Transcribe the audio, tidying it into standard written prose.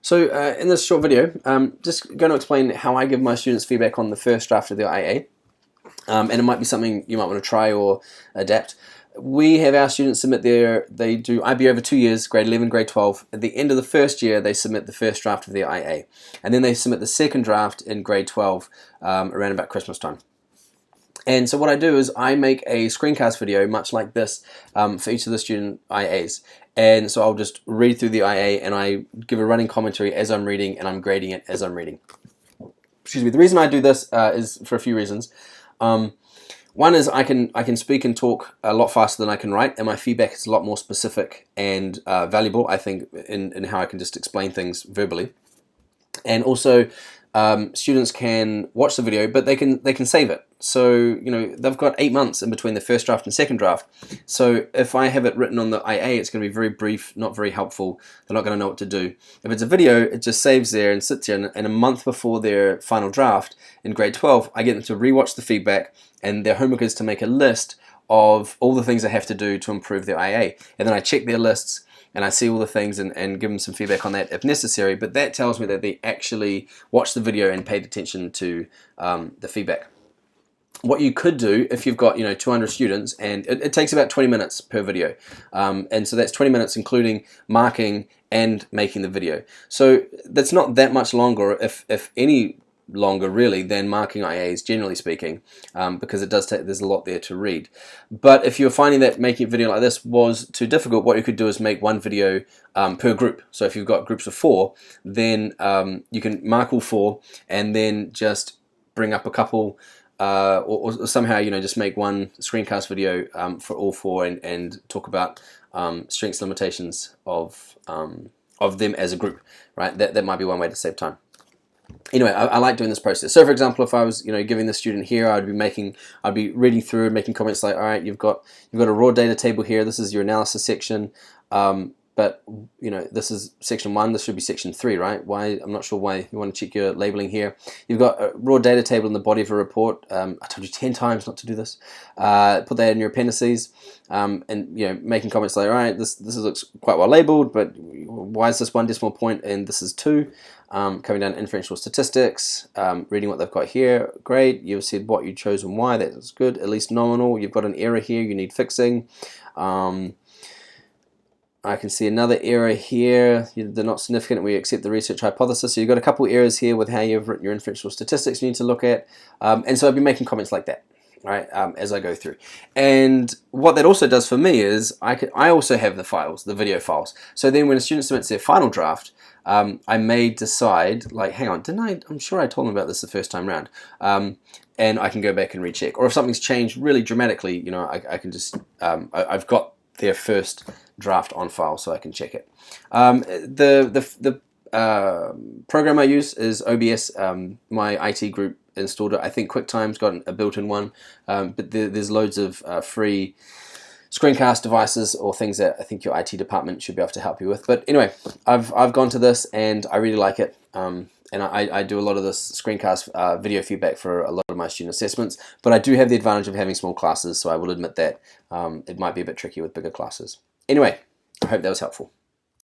So in this short video, just going to explain how I give my students feedback on the first draft of the IA, and it might be something you might want to try or adapt. We have our students submit they do IB over 2 years, grade 11, grade 12. At the end of the first year, they submit the first draft of the IA, and then they submit the second draft in grade 12 around about Christmas time. And so what I do is I make a screencast video much like this for each of the student IAs. And so I'll just read through the IA and I give a running commentary as I'm reading, and I'm grading it as I'm reading. Excuse me. The reason I do this is for a few reasons. One is I can speak and talk a lot faster than I can write, and my feedback is a lot more specific and valuable, I think, in how I can just explain things verbally. And also, students can watch the video, but they can save it. So they've got 8 months in between the first draft and second draft. So if I have it written on the IA, it's going to be very brief, not very helpful. They're not going to know what to do. If it's a video, it just saves there and sits there. And a month before their final draft in grade 12, I get them to rewatch the feedback, and their homework is to make a list of all the things they have to do to improve their IA. And then I check their lists, and I see all the things and give them some feedback on that if necessary. But that tells me that they actually watched the video and paid attention to the feedback. What you could do if you've got 200 students, and it takes about 20 minutes per video, and so that's 20 minutes including marking and making the video. So that's not that much longer, if any longer really, than marking IAs, generally speaking, because it does take, there's a lot there to read. But if you're finding that making a video like this was too difficult, what you could do is make one video per group. So if you've got groups of 4, then you can mark all 4 and then just bring up a couple or somehow just make one screencast video for all 4 and talk about strengths, limitations of them as a group, right? That might be one way to save time. Anyway, I like doing this process. So for example, if I was giving the student here, I'd be reading through and making comments like, all right, you've got a raw data table here, this is your analysis section, but this is section 1, this should be section 3, right? Why? I'm not sure why you want to check your labeling here. You've got a raw data table in the body of a report. I told you 10 times not to do this. Put that in your appendices, and making comments like, all right, this looks quite well labeled, but why is this 1 decimal point and this is 2? Coming down to inferential statistics, reading what they've got here, great. You've said what you chose and why, that's good, at least nominal. You've got an error here, you need fixing. I can see another error here, they're not significant, we accept the research hypothesis. So you've got a couple errors here with how you've written your inferential statistics you need to look at. And so I've been making comments like that, right, as I go through. And what that also does for me is I also have the files, the video files. So then when a student submits their final draft, I may decide, like, hang on, I'm sure I told them about this the first time round. And I can go back and recheck. Or if something's changed really dramatically, I can just, I've got their first draft on file, so I can check it. The program I use is OBS. My IT group installed it. I think QuickTime's got a built-in one, but there's loads of free screencast devices or things that I think your IT department should be able to help you with. But anyway, I've gone to this and I really like it. And I do a lot of this screencast video feedback for a lot of my student assessments, but I do have the advantage of having small classes, so I will admit that it might be a bit tricky with bigger classes. Anyway, I hope that was helpful.